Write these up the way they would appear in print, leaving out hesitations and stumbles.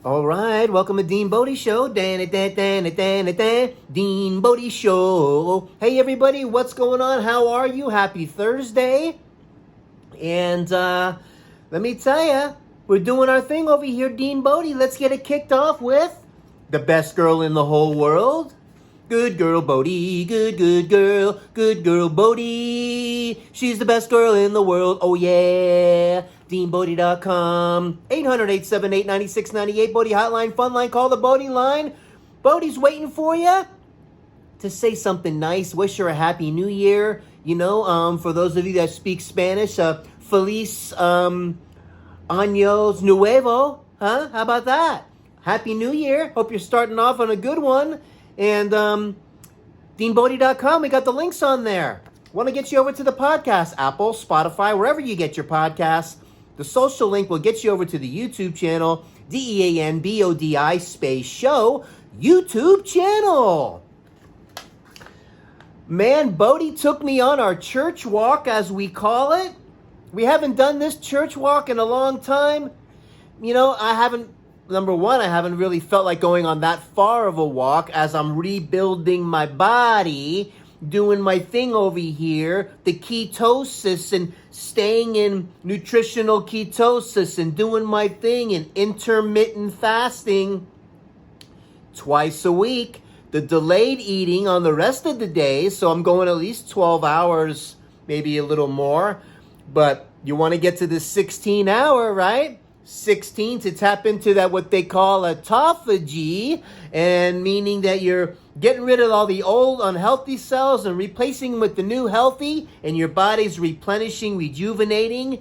All right, welcome to DeanBodi Show. DeanBodi Show. Hey everybody, what's going on? How are you? Happy Thursday. And let me tell you, we're doing our thing over here, DeanBodi. Let's get it kicked off with the best girl in the whole world. Good girl, Bodi. Good girl. Good girl, Bodi. She's the best girl in the world. Oh, yeah. DeanBodi.com. 800-878-9698. Bodi hotline, fun line. Call the Bodi line. Bodi's waiting for you to say something nice. Wish her a happy new year. You know, for those of you that speak Spanish, Feliz Años Nuevo. Huh? How about that? Happy New Year. Hope you're starting off on a good one. And DeanBodi.com, we got the links on there. Want to get you over to the podcast, Apple, Spotify, wherever you get your podcasts. The social link will get you over to the YouTube channel, DeanBodi space show, YouTube channel. Man, Bodi took me on our church walk, as we call it. We haven't done this church walk in a long time. You know, Number one, I haven't really felt like going on that far of a walk as I'm rebuilding my body, doing my thing over here, the ketosis and staying in nutritional ketosis and doing my thing in intermittent fasting twice a week, the delayed eating on the rest of the days. So I'm going at least 12 hours, maybe a little more, but you want to get to the 16-hour, right? 16 to tap into that what they call autophagy, and meaning that you're getting rid of all the old unhealthy cells and replacing them with the new healthy, and your body's replenishing, rejuvenating,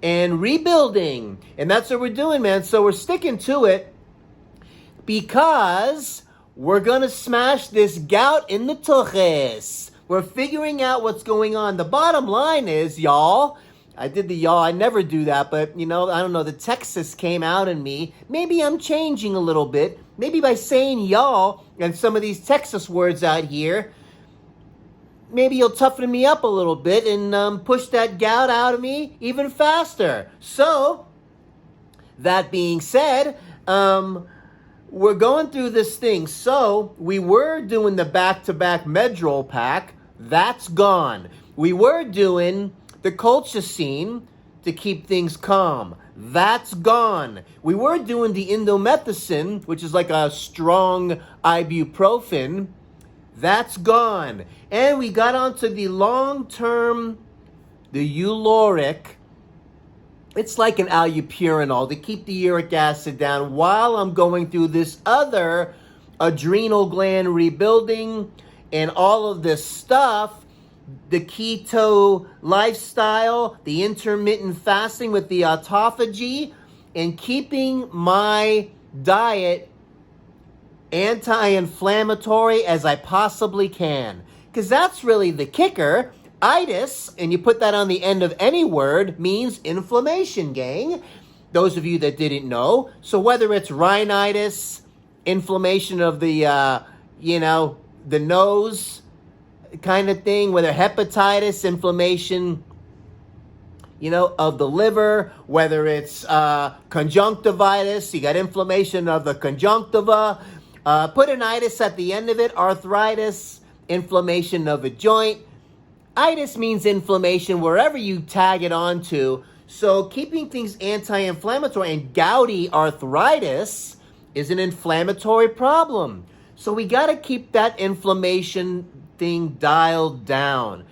and rebuilding. And that's what we're doing, man. So we're sticking to it because we're going to smash this gout in the tuches. We're figuring out what's going on. The bottom line is, y'all, I did the y'all. I never do that, but, you know, I don't know. The Texas came out in me. Maybe I'm changing a little bit. Maybe by saying y'all and some of these Texas words out here, maybe you'll toughen me up a little bit and push that gout out of me even faster. So, that being said, we're going through this thing. So, we were doing the back-to-back Medrol pack. That's gone. We were doing the colchicine to keep things calm. That's gone. We were doing the indomethacin, which is like a strong ibuprofen. That's gone. And we got onto the long-term, the Uloric. It's like an allopurinol to keep the uric acid down while I'm going through this other adrenal gland rebuilding and all of this stuff. The keto lifestyle, the intermittent fasting with the autophagy, and keeping my diet anti-inflammatory as I possibly can. Because that's really the kicker. Itis, and you put that on the end of any word, means inflammation, gang. Those of you that didn't know. So whether it's rhinitis, inflammation of the, the nose kind of thing, whether hepatitis, inflammation, of the liver, whether it's conjunctivitis, you got inflammation of the conjunctiva, put an itis at the end of it, arthritis, inflammation of a joint. Itis means inflammation wherever you tag it onto. So keeping things anti-inflammatory, and gouty arthritis is an inflammatory problem. So we got to keep that inflammation thing dialed down.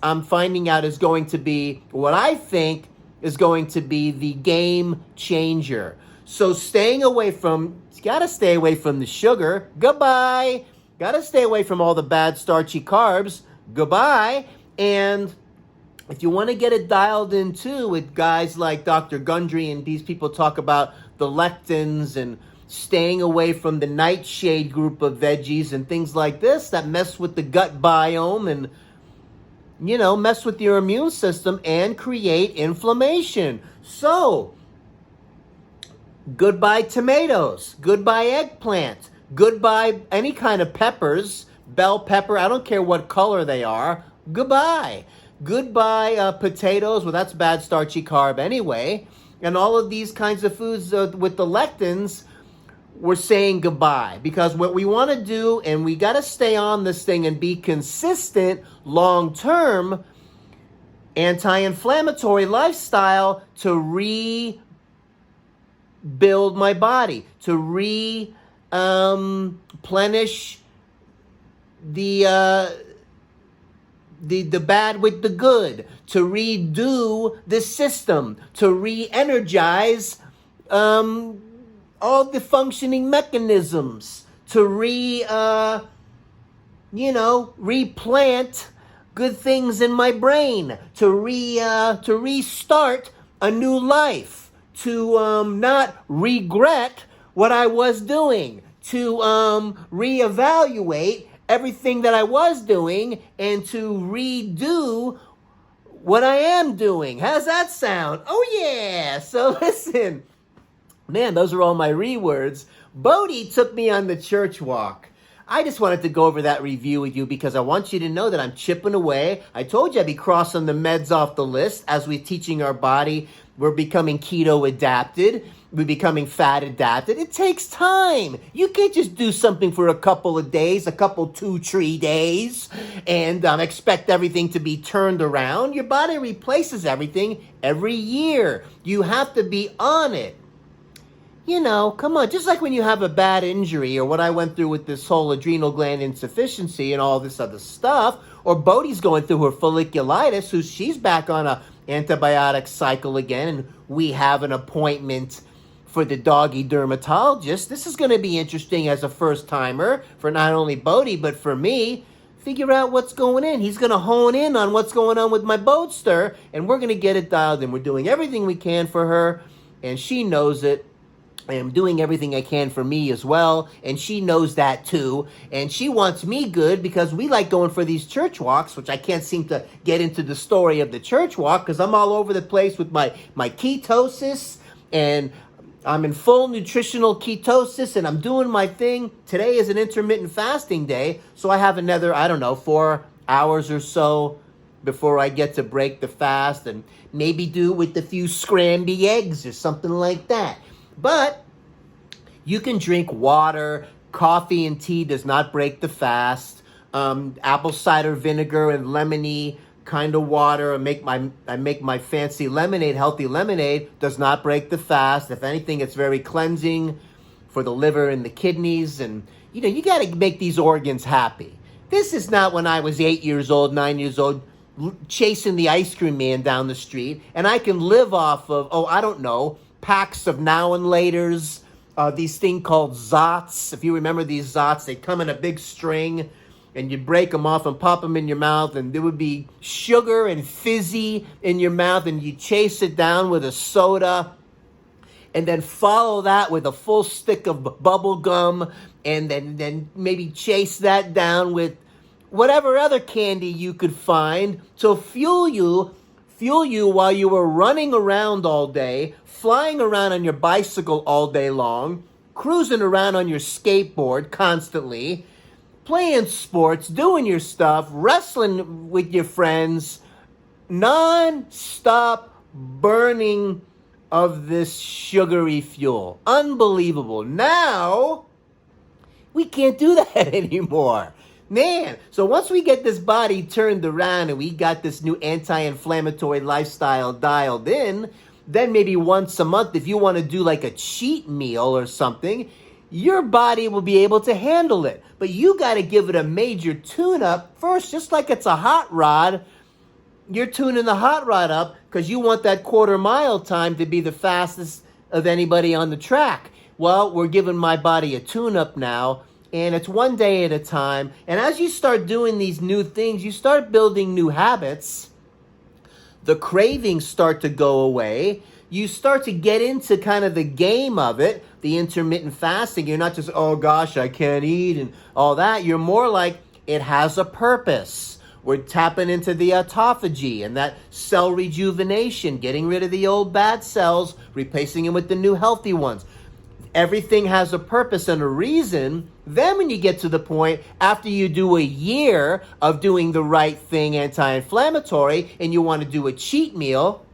I'm finding out is going to be what I think is going to be the game changer. So gotta stay away from the sugar. Goodbye. Gotta stay away from all the bad starchy carbs. Goodbye. And if you want to get it dialed in too with guys like Dr. Gundry, and these people talk about the lectins and staying away from the nightshade group of veggies and things like this that mess with the gut biome and, mess with your immune system and create inflammation. So, goodbye tomatoes, goodbye eggplant, goodbye any kind of peppers, bell pepper, I don't care what color they are, goodbye. Goodbye potatoes, well that's bad starchy carb anyway. and all of these kinds of foods with the lectins, we're saying goodbye. Because what we want to do, and we got to stay on this thing and be consistent long-term, anti-inflammatory lifestyle to rebuild my body, to replenish the bad with the good, to redo the system, to re-energize all the functioning mechanisms, to replant good things in my brain, to restart a new life, to not regret what I was doing, to reevaluate everything that I was doing, and to redo what I am doing. How's that sound? Oh yeah! So listen, man, those are all my rewords. Bodi took me on the church walk. I just wanted to go over that review with you because I want you to know that I'm chipping away. I told you I'd be crossing the meds off the list as we're teaching our body. We're becoming keto adapted. We're becoming fat adapted. It takes time. You can't just do something for a couple of days, 2-3 days, and expect everything to be turned around. Your body replaces everything every year. You have to be on it. Come on, just like when you have a bad injury, or what I went through with this whole adrenal gland insufficiency and all this other stuff, or Bodi's going through her folliculitis, she's back on a antibiotic cycle again, and we have an appointment for the doggy dermatologist. This is going to be interesting as a first-timer for not only Bodi, but for me. Figure out what's going in. He's going to hone in on what's going on with my Boadster, and we're going to get it dialed in. We're doing everything we can for her, and she knows it. I am doing everything I can for me as well, and she knows that too, and she wants me good because we like going for these church walks, which I can't seem to get into the story of the church walk because I'm all over the place with my ketosis, and I'm in full nutritional ketosis, and I'm doing my thing. Today is an intermittent fasting day, so I have another, 4 hours or so before I get to break the fast, and maybe do with a few scrambled eggs or something like that. But you can drink water. Coffee and tea does not break the fast. Apple cider vinegar and lemony kind of water. I make my fancy lemonade, healthy lemonade, does not break the fast. If anything, it's very cleansing for the liver and the kidneys. And, you got to make these organs happy. This is not when I was 8 years old, 9 years old, chasing the ice cream man down the street. And I can live off of, packs of now and laters, these thing called Zots. If you remember these Zots, they come in a big string, and you break them off and pop them in your mouth, and there would be sugar and fizzy in your mouth, and you chase it down with a soda, and then follow that with a full stick of bubble gum, and then maybe chase that down with whatever other candy you could find to fuel you while you were running around all day, flying around on your bicycle all day long, cruising around on your skateboard constantly, playing sports, doing your stuff, wrestling with your friends, non-stop burning of this sugary fuel. Unbelievable. Now, we can't do that anymore. Man, so once we get this body turned around and we got this new anti-inflammatory lifestyle dialed in, then maybe once a month, if you want to do like a cheat meal or something, your body will be able to handle it. But you got to give it a major tune-up first, just like it's a hot rod. You're tuning the hot rod up because you want that quarter-mile time to be the fastest of anybody on the track. Well, we're giving my body a tune-up now, and it's one day at a time. And as you start doing these new things, you start building new habits. The cravings start to go away. You start to get into kind of the game of it, the intermittent fasting. You're not just, oh gosh, I can't eat and all that. You're more like, it has a purpose. We're tapping into the autophagy and that cell rejuvenation, getting rid of the old bad cells, replacing them with the new healthy ones. Everything has a purpose and a reason. Then when you get to the point, after you do a year of doing the right thing, anti-inflammatory, and you want to do a cheat meal,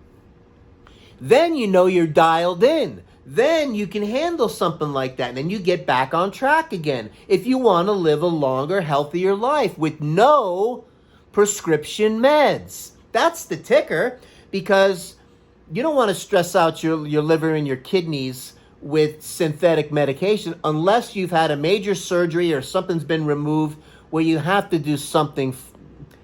Then you know you're dialed in. Then you can handle something like that. And then you get back on track again. If you want to live a longer, healthier life with no prescription meds. That's the ticker, because you don't want to stress out your liver and your kidneys with synthetic medication unless you've had a major surgery or something's been removed where you have to do something.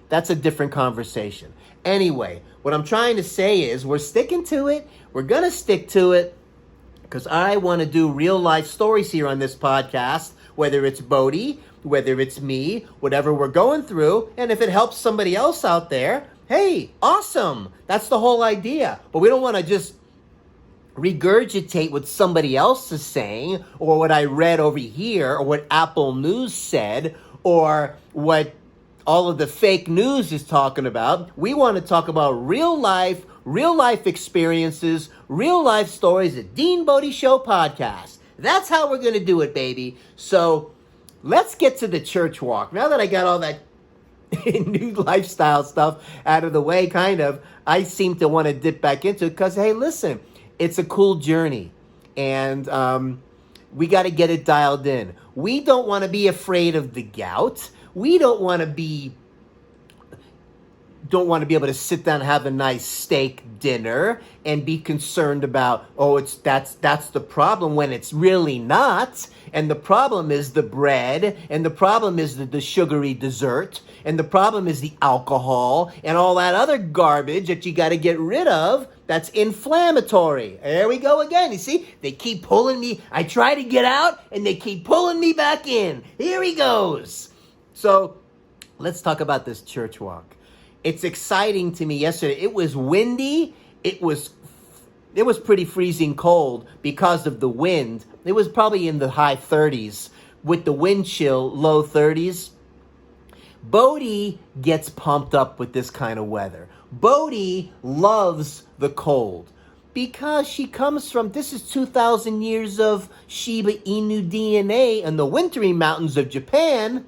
That's a different conversation. Anyway, what I'm trying to say is we're sticking to it. We're going to stick to it because I want to do real life stories here on this podcast, whether it's Bodi, whether it's me, whatever we're going through. And if it helps somebody else out there, hey, awesome. That's the whole idea. But we don't want to just regurgitate what somebody else is saying, or what I read over here, or what Apple News said, or what all of the fake news is talking about. We want to talk about real life experiences, real life stories at DeanBodi Show Podcast. That's how we're going to do it, baby. So let's get to the church walk. Now that I got all that new lifestyle stuff out of the way, kind of, I seem to want to dip back into it because, hey, listen, it's a cool journey, and we got to get it dialed in. We don't want to be afraid of the gout. We don't want to be able to sit down and have a nice steak dinner and be concerned about, that's the problem, when it's really not. And the problem is the bread, and the problem is the sugary dessert, and the problem is the alcohol and all that other garbage that you got to get rid of that's inflammatory. There we go again. You see, they keep pulling me. I try to get out and they keep pulling me back in. Here he goes. So let's talk about this church walk. It's exciting to me. Yesterday, it was windy. It was pretty freezing cold because of the wind. It was probably in the high 30s with the wind chill, low 30s. Bodi gets pumped up with this kind of weather. Bodi loves the cold because she comes from, this is 2,000 years of Shiba Inu DNA in the wintry mountains of Japan.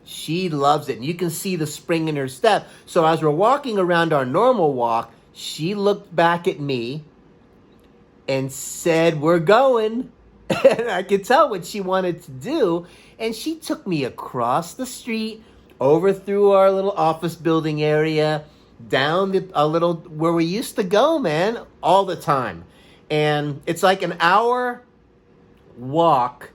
She loves it. And you can see the spring in her step. So as we're walking around our normal walk, she looked back at me and said, "We're going." And I could tell what she wanted to do. And she took me across the street, over through our little office building area, down a little where we used to go, man, all the time. And it's like an hour walk.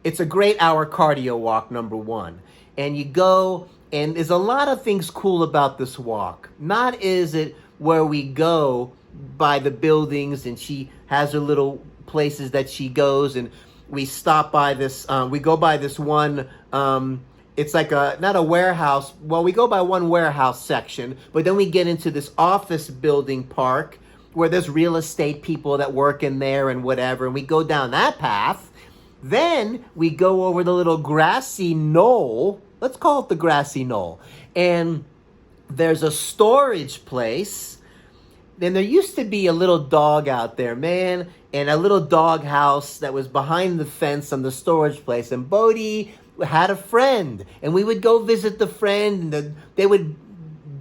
It's a great hour cardio walk, number one. And you go, and there's a lot of things cool about this walk. Not is it where we go by the buildings and she has her little places that she goes, and we stop by this, we go by this one, it's like not a warehouse. Well, we go by one warehouse section, but then we get into this office building park where there's real estate people that work in there and whatever, and we go down that path. Then we go over the little grassy knoll. Let's call it the grassy knoll. And there's a storage place. Then there used to be a little dog out there, man, and a little dog house that was behind the fence on the storage place. And Bodi had a friend, and we would go visit the friend, and they would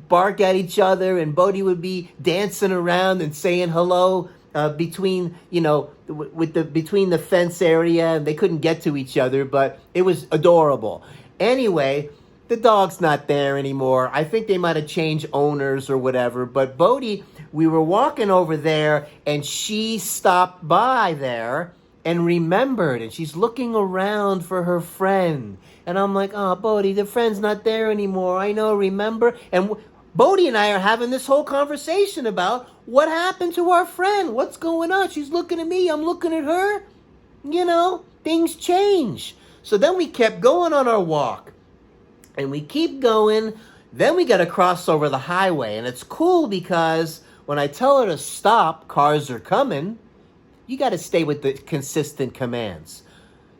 bark at each other, and Bodi would be dancing around and saying hello between the fence area, and they couldn't get to each other, but it was adorable. Anyway, the dog's not there anymore. I think they might have changed owners or whatever, but Bodi, we were walking over there, and she stopped by there and remembered, and she's looking around for her friend. And I'm like, oh, Bodi, the friend's not there anymore. I know, remember? And Bodi and I are having this whole conversation about what happened to our friend. What's going on? She's looking at me. I'm looking at her. You know, things change. So then we kept going on our walk. And we keep going. Then we got to cross over the highway. And it's cool because when I tell her to stop, cars are coming. You got to stay with the consistent commands.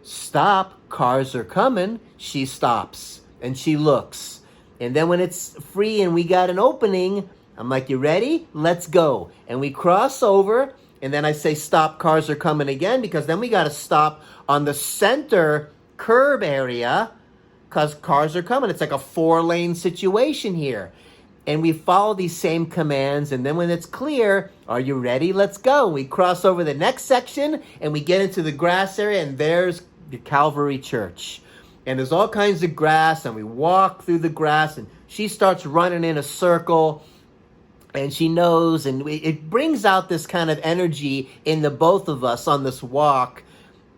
Stop, cars are coming. She stops and she looks. And then when it's free and we got an opening, I'm like, you ready? Let's go. And we cross over, and then I say, stop, cars are coming again, because then we got to stop on the center curb area because cars are coming. It's like a 4-lane situation here. And we follow these same commands. And then when it's clear, are you ready? Let's go. We cross over the next section and we get into the grass area, and there's the Calvary Church. And there's all kinds of grass, and we walk through the grass, and she starts running in a circle, and she knows, and it brings out this kind of energy in the both of us on this walk.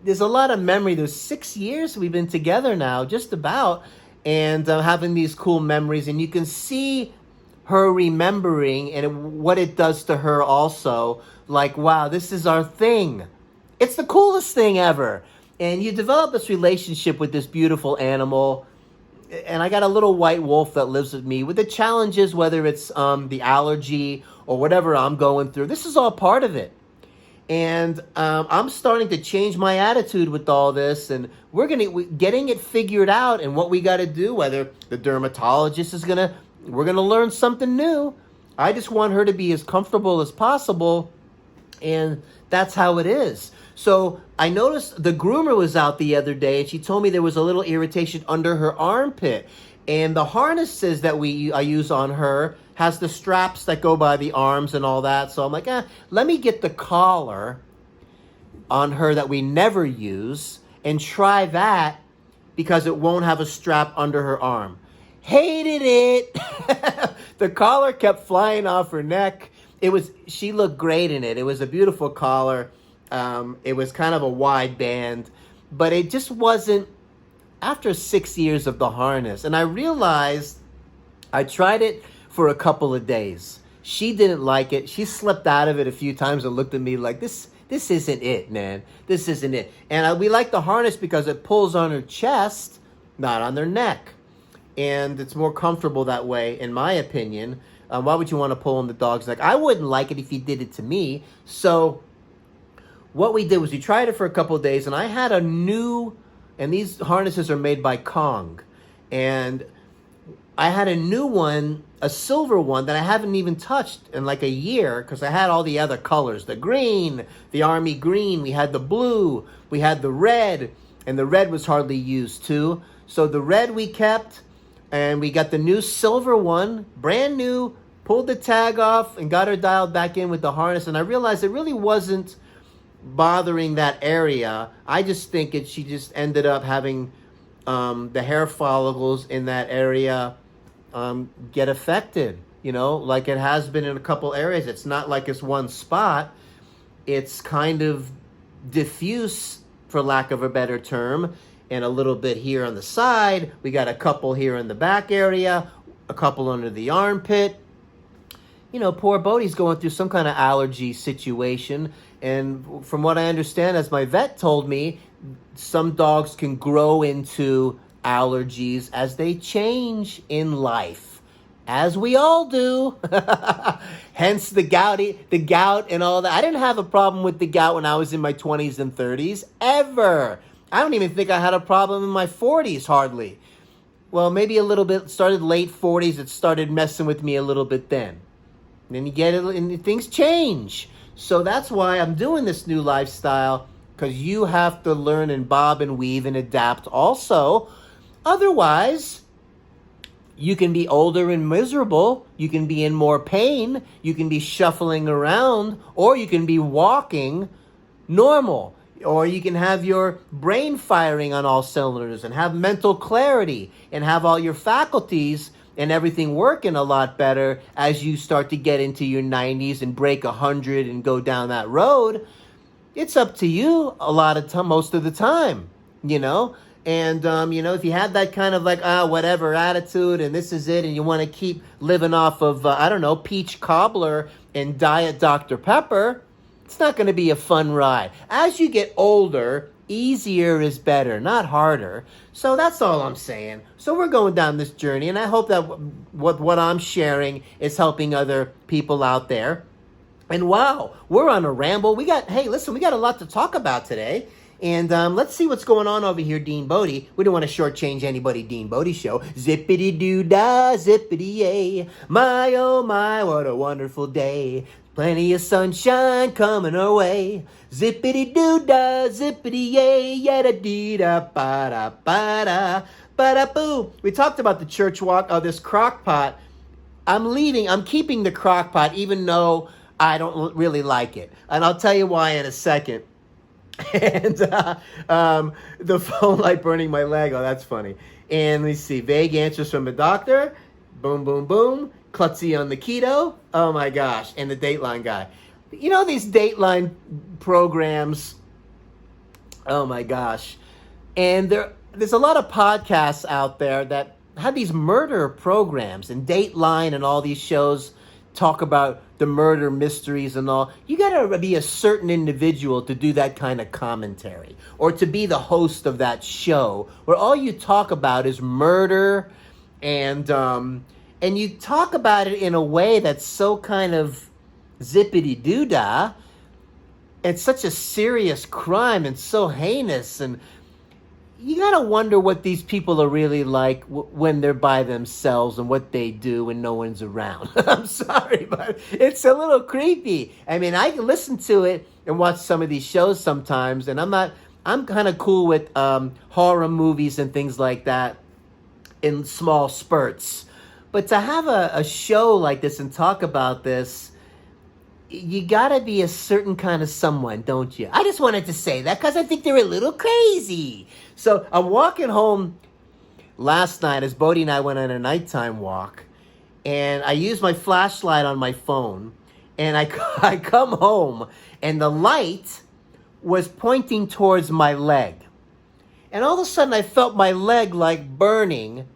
There's a lot of memory. There's 6 years we've been together now, just about, and having these cool memories, and you can see her remembering and what it does to her also. Like, wow, this is our thing. It's the coolest thing ever. And you develop this relationship with this beautiful animal. And I got a little white wolf that lives with me with the challenges, whether it's the allergy or whatever I'm going through. This is all part of it. And I'm starting to change my attitude with all this. And we're getting it figured out and what we got to do, whether the dermatologist is we're going to learn something new. I just want her to be as comfortable as possible. And that's how it is. So I noticed the groomer was out the other day, and she told me there was a little irritation under her armpit. And the harnesses that I use on her has the straps that go by the arms and all that. So I'm like, let me get the collar on her that we never use and try that, because it won't have a strap under her arm. Hated it. The collar kept flying off her neck. She looked great in it. It was a beautiful collar. It was kind of a wide band, but it just wasn't after 6 years of the harness. And I realized I tried it for a couple of days. She didn't like it. She slipped out of it a few times and looked at me like, this isn't it, man. This isn't it. And we like the harness because it pulls on her chest, not on their neck. And it's more comfortable that way, in my opinion. Why would you want to pull on the dog's neck? I wouldn't like it if you did it to me. So what we did was we tried it for a couple of days, and I had a new, and these harnesses are made by Kong, and I had a new one, a silver one that I haven't even touched in like a year, because I had all the other colors, the green, the army green, we had the blue, we had the red, and the red was hardly used too. So the red we kept, and we got the new silver one, brand new, pulled the tag off and got her dialed back in with the harness. And I realized it really wasn't bothering that area. I just think she just ended up having the hair follicles in that area get affected, like it has been in a couple areas. It's not like it's one spot. It's kind of diffuse, for lack of a better term, and a little bit here on the side. We got a couple here in the back area, a couple under the armpit. Poor Bodi's going through some kind of allergy situation. And from what I understand, as my vet told me, some dogs can grow into allergies as they change in life, as we all do. Hence the gout and all that. I didn't have a problem with the gout when I was in my 20s and 30s, ever. I don't even think I had a problem in my 40s, hardly. Well, maybe a little bit, started late 40s, it started messing with me a little bit then. And then you get it, and things change. So that's why I'm doing this new lifestyle, because you have to learn and bob and weave and adapt also. Otherwise, you can be older and miserable, you can be in more pain, you can be shuffling around, or you can be walking normal. Or you can have your brain firing on all cylinders and have mental clarity and have all your faculties and everything working a lot better as you start to get into your 90s and break 100 and go down that road. It's up to you a lot of time, most of the time, And, if you have that kind of like, whatever attitude and this is it, and you want to keep living off of, peach cobbler and Diet Dr. Pepper, it's not going to be a fun ride. As you get older, easier is better, not harder. So that's all I'm saying. So we're going down this journey, and I hope that what I'm sharing is helping other people out there. And wow, we're on a ramble. We got a lot to talk about today. And let's see what's going on over here, DeanBodi. We don't want to shortchange anybody, DeanBodi Show. Zippity-doo-dah, zippity-yay. My, oh my, what a wonderful day. Plenty of sunshine coming our way. Zippity-doo-dah, zippity-yay. Yada-dee-da, ba-da, ba-da, ba-da-boo. We talked about the church walk of this Crockpot. I'm keeping the Crockpot even though I don't really like it. And I'll tell you why in a second. And the phone light burning my leg. Oh, that's funny. And let me see. Vague answers from the doctor. Boom, boom, boom. Klutzy on the keto. Oh, my gosh. And the Dateline guy. You know these Dateline programs. Oh, my gosh. And there's a lot of podcasts out there that have these murder programs. And Dateline and all these shows talk about the murder mysteries and all. You got to be a certain individual to do that kind of commentary or to be the host of that show where all you talk about is murder and you talk about it in a way that's so kind of zippity-doo-dah. It's such a serious crime and so heinous, and you gotta wonder what these people are really like when they're by themselves and what they do when no one's around. I'm sorry, but it's a little creepy. I mean, I can listen to it and watch some of these shows sometimes, and I'm kind of cool with horror movies and things like that in small spurts. But to have a show like this and talk about this, you gotta be a certain kind of someone, don't you? I just wanted to say that because I think they're a little crazy. So I'm walking home last night as Bodi and I went on a nighttime walk, and I used my flashlight on my phone, and I come home, and the light was pointing towards my leg. And all of a sudden I felt my leg like burning,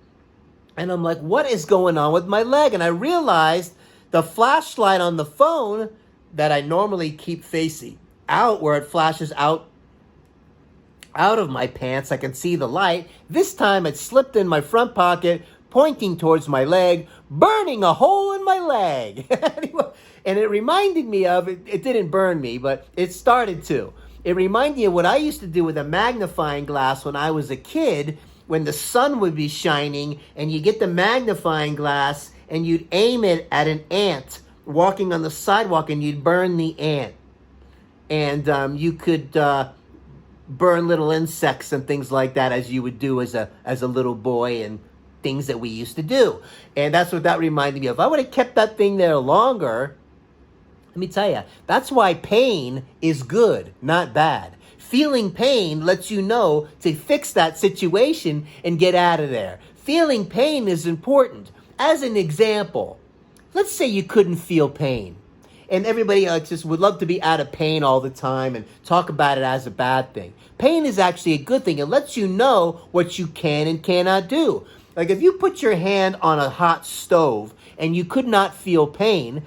and I'm like, what is going on with my leg? And I realized the flashlight on the phone that I normally keep facing out where it flashes out of my pants, I can see the light. This time it slipped in my front pocket, pointing towards my leg, burning a hole in my leg. And it reminded me of, it didn't burn me, but it started to. It reminded me of what I used to do with a magnifying glass when I was a kid, when the sun would be shining, and you get the magnifying glass, and you'd aim it at an ant walking on the sidewalk, and you'd burn the ant. And you could burn little insects and things like that, as you would do as a little boy, and things that we used to do. And that's what that reminded me of. If I would have kept that thing there longer, let me tell you, that's why pain is good, not bad. Feeling pain lets you know to fix that situation and get out of there. Feeling pain is important. As an example, let's say you couldn't feel pain. And everybody just would love to be out of pain all the time and talk about it as a bad thing. Pain is actually a good thing. It lets you know what you can and cannot do. Like if you put your hand on a hot stove and you could not feel pain,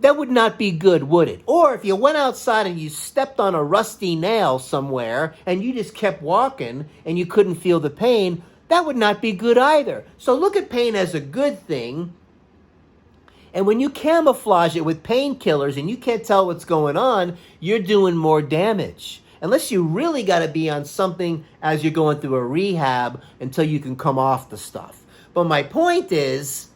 that would not be good, would it? Or if you went outside and you stepped on a rusty nail somewhere and you just kept walking and you couldn't feel the pain, that would not be good either. So look at pain as a good thing. And when you camouflage it with painkillers and you can't tell what's going on, you're doing more damage. Unless you really got to be on something as you're going through a rehab until you can come off the stuff. But my point is,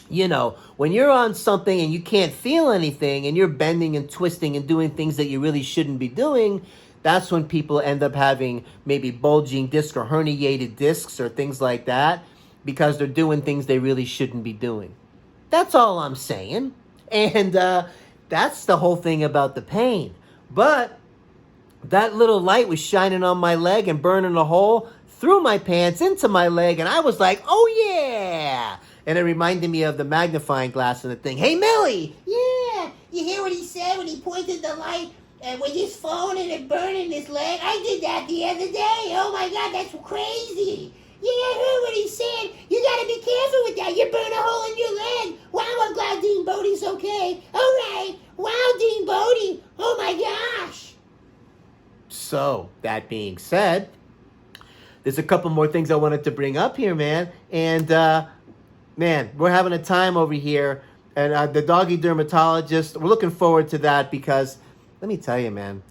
you know, when you're on something and you can't feel anything and you're bending and twisting and doing things that you really shouldn't be doing, that's when people end up having maybe bulging disc or herniated discs or things like that because they're doing things they really shouldn't be doing. That's all I'm saying. And that's the whole thing about the pain. But that little light was shining on my leg and burning a hole through my pants into my leg. And I was like, oh, yeah. And it reminded me of the magnifying glass and the thing. Hey, Millie. Yeah. You hear what he said when he pointed the light with his phone and it burning his leg? I did that the other day. Oh, my God, that's crazy. Yeah, I heard what he said. You gotta be careful with that. You burn a hole in your leg. Wow, I'm glad DeanBodi's okay. All right. Wow, DeanBodi. Oh, my gosh. So, that being said, there's a couple more things I wanted to bring up here, man. And, man, we're having a time over here. And the doggy dermatologist, we're looking forward to that because, let me tell you, man,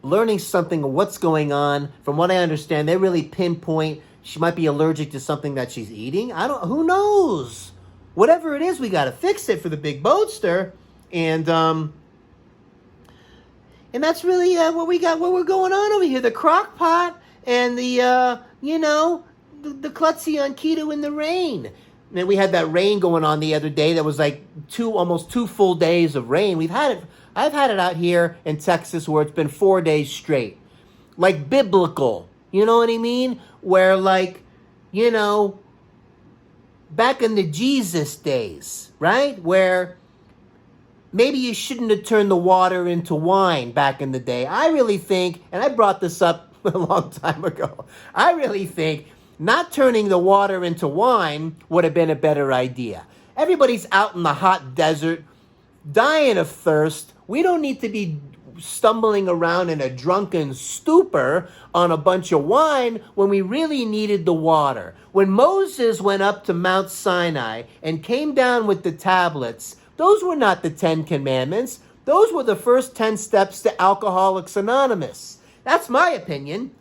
learning something of what's going on, from what I understand, they really pinpoint she might be allergic to something that she's eating. Who knows? Whatever it is, we got to fix it for the big boatster. And that's really what we got, what we're going on over here. The Crockpot and the, the klutzy on keto in the rain. And we had that rain going on the other day that was like almost 2 full days of rain. I've had it out here in Texas where it's been 4 days straight. Like biblical. You know what I mean? Where like, back in the Jesus days, right? Where maybe you shouldn't have turned the water into wine back in the day. I really think, and I brought this up a long time ago, I really think not turning the water into wine would have been a better idea. Everybody's out in the hot desert, dying of thirst. We don't need to be stumbling around in a drunken stupor on a bunch of wine when we really needed the water. When Moses went up to Mount Sinai and came down with the tablets, those were not the 10 Commandments. Those were the first 10 steps to Alcoholics Anonymous. That's my opinion.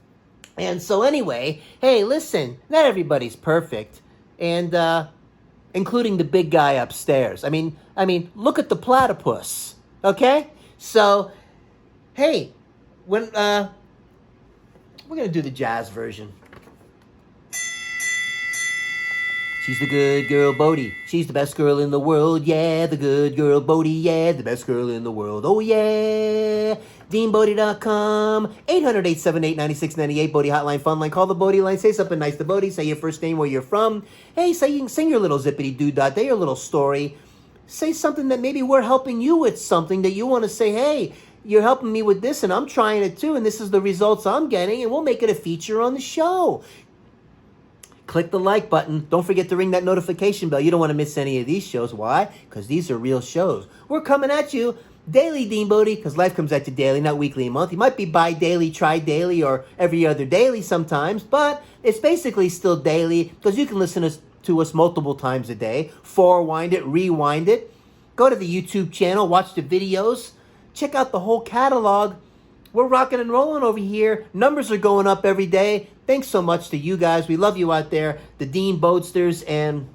And so anyway, hey, listen, not everybody's perfect. And including the big guy upstairs. I mean, look at the platypus. Okay? So, hey, when we're gonna do the jazz version. She's the good girl, Bodi. She's the best girl in the world, yeah. The good girl, Bodi, yeah. The best girl in the world, oh yeah. DeanBodi.com, 800-878-9698, Bodi hotline, fun line. Call the Bodi line, say something nice to Bodi, say your first name, where you're from. Hey, sing your little zippity-doo-dah, your little story. Say something that maybe we're helping you with something that you want to say, hey, you're helping me with this and I'm trying it too and this is the results I'm getting and we'll make it a feature on the show. Click the like button. Don't forget to ring that notification bell. You don't want to miss any of these shows. Why? Because these are real shows. We're coming at you daily, DeanBodi, because life comes at you daily, not weekly and monthly. It might be bi-daily, tri-daily, or every other daily sometimes, but it's basically still daily because you can listen to us multiple times a day. Forwind it, rewind it. Go to the YouTube channel, watch the videos, check out the whole catalog. We're rocking and rolling over here. Numbers are going up every day. Thanks so much to you guys. We love you out there, the Dean Bodsters, and,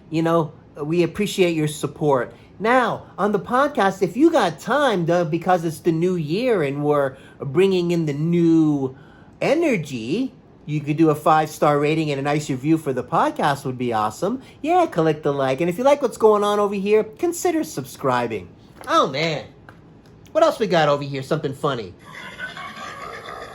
we appreciate your support. Now, on the podcast, if you got time, because it's the new year and we're bringing in the new energy, you could do a 5-star rating and a nice review for the podcast would be awesome. Yeah, click the like. And if you like what's going on over here, consider subscribing. Oh, man. What else we got over here? Something funny.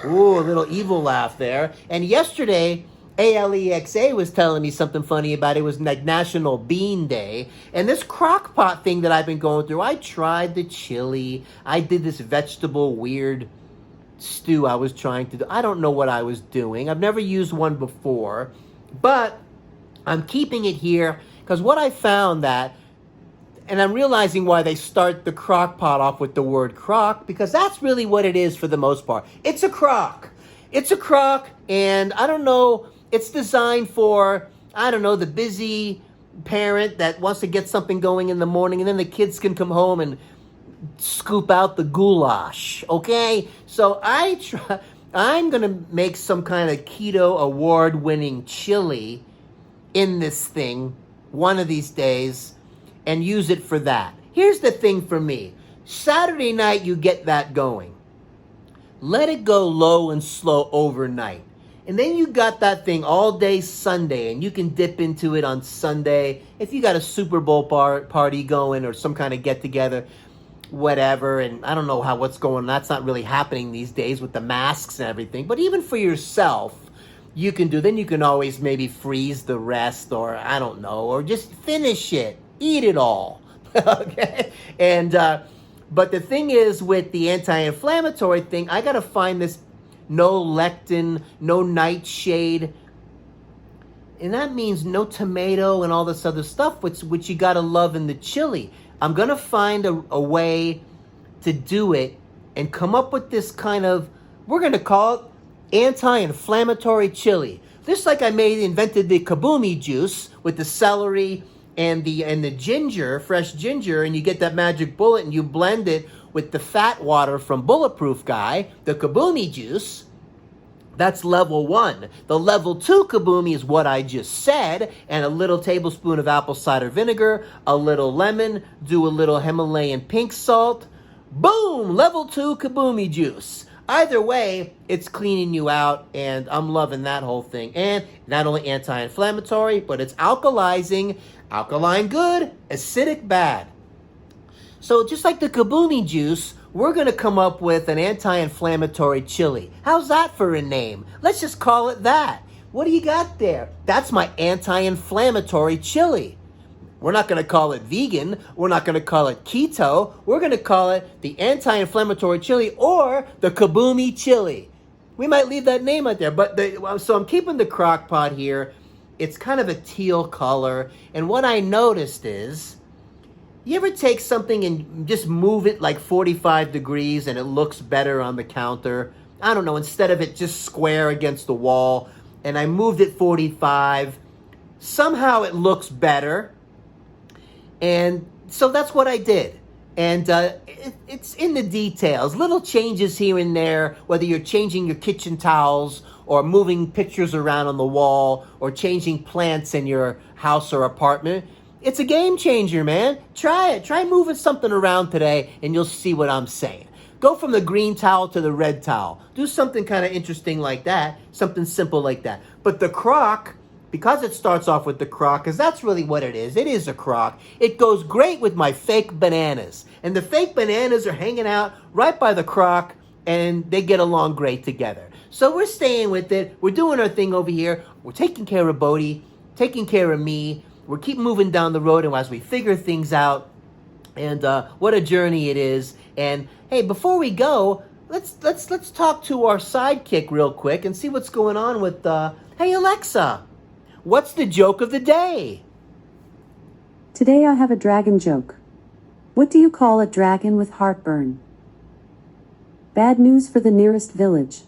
Ooh, a little evil laugh there. And yesterday, Alexa was telling me something funny about it. It was like National Bean Day. And this Crockpot thing that I've been going through, I tried the chili. I did this vegetable weird stew I was trying to do. I don't know what I was doing. I've never used one before. But I'm keeping it here because what I found that, and I'm realizing why they start the Crockpot off with the word crock, because that's really what it is for the most part. It's a crock. It's a crock, and I don't know, it's designed for, the busy parent that wants to get something going in the morning, and then the kids can come home and scoop out the goulash, okay? So I'm going to make some kind of keto award-winning chili in this thing one of these days, and use it for that. Here's the thing for me. Saturday night, you get that going. Let it go low and slow overnight. And then you got that thing all day Sunday, and you can dip into it on Sunday. If you got a Super Bowl party going or some kind of get-together, whatever, and I don't know what's going on. That's not really happening these days with the masks and everything. But even for yourself, you can do. Then you can always maybe freeze the rest, or I don't know, or just finish it. Eat it all, okay? And, but the thing is with the anti-inflammatory thing, I got to find this no lectin, no nightshade, and that means no tomato and all this other stuff, which you got to love in the chili. I'm going to find a way to do it and come up with this kind of, we're going to call it anti-inflammatory chili. Just like I invented the kaboomy juice with the celery and the ginger, fresh ginger, and you get that magic bullet and you blend it with the fat water from Bulletproof Guy, the kaboomy juice. That's level 1. The level 2 kaboomy is what I just said, and a little tablespoon of apple cider vinegar, a little lemon, do a little Himalayan pink salt. Boom! Level 2 kaboomy juice. Either way, it's cleaning you out, and I'm loving that whole thing. And not only anti-inflammatory, but it's alkalizing. Alkaline good, acidic bad. So just like the kabumi juice, we're going to come up with an anti-inflammatory chili. How's that for a name? Let's just call it that. What do you got there? That's my anti-inflammatory chili. We're not going to call it vegan. We're not going to call it keto. We're going to call it the anti-inflammatory chili or the kabumi chili. We might leave that name out there. So I'm keeping the Crockpot here. It's kind of a teal color. And what I noticed is, you ever take something and just move it like 45 degrees and it looks better on the counter? I don't know, instead of it just square against the wall, and I moved it 45, somehow it looks better. And so that's what I did. And it's in the details, little changes here and there, whether you're changing your kitchen towels or moving pictures around on the wall or changing plants in your house or apartment. It's a game changer, man. Try it. Try moving something around today, and you'll see what I'm saying. Go from the green towel to the red towel. Do something kind of interesting like that, something simple like that. But the crock, because it starts off with the crock, because that's really what it is. It is a crock. It goes great with my fake bananas. And the fake bananas are hanging out right by the crock, and they get along great together. So we're staying with it. We're doing our thing over here. We're taking care of Bodi, taking care of me. We're keep moving down the road, and as we figure things out, and what a journey it is. And hey, before we go, let's talk to our sidekick real quick and see what's going on with. Hey Alexa, what's the joke of the day? Today I have a dragon joke. What do you call a dragon with heartburn? Bad news for the nearest village.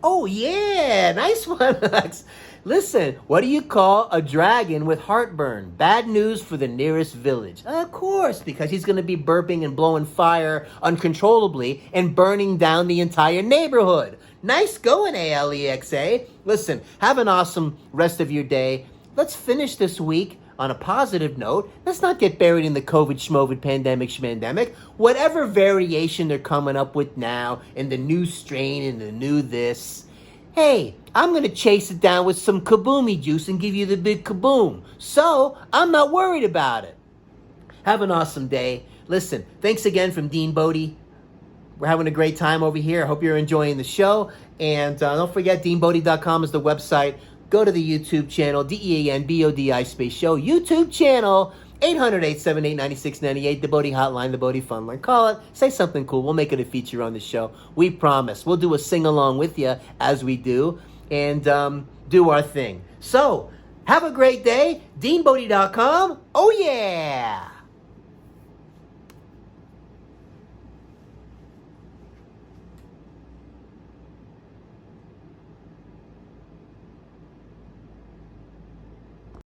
Oh yeah, nice one, Alex. Listen, what do you call a dragon with heartburn? Bad news for the nearest village. Of course, because he's going to be burping and blowing fire uncontrollably and burning down the entire neighborhood. Nice going, ALEXA. Listen, have an awesome rest of your day. Let's finish this week on a positive note. Let's not get buried in the COVID schmovid pandemic schmandemic. Whatever variation they're coming up with now, and the new strain and the new this. Hey, I'm going to chase it down with some kabumi juice and give you the big kaboom. So, I'm not worried about it. Have an awesome day. Listen, thanks again from DeanBodi. We're having a great time over here. I hope you're enjoying the show. And don't forget, DeanBodi.com is the website. Go to the YouTube channel, DeanBodi space show, YouTube channel, 800-878-9698, the Bodi hotline, the Bodi fun line. Call it, say something cool. We'll make it a feature on the show. We promise. We'll do a sing-along with you as we do, and do our thing. So, have a great day. DeanBodi.com. Oh, yeah.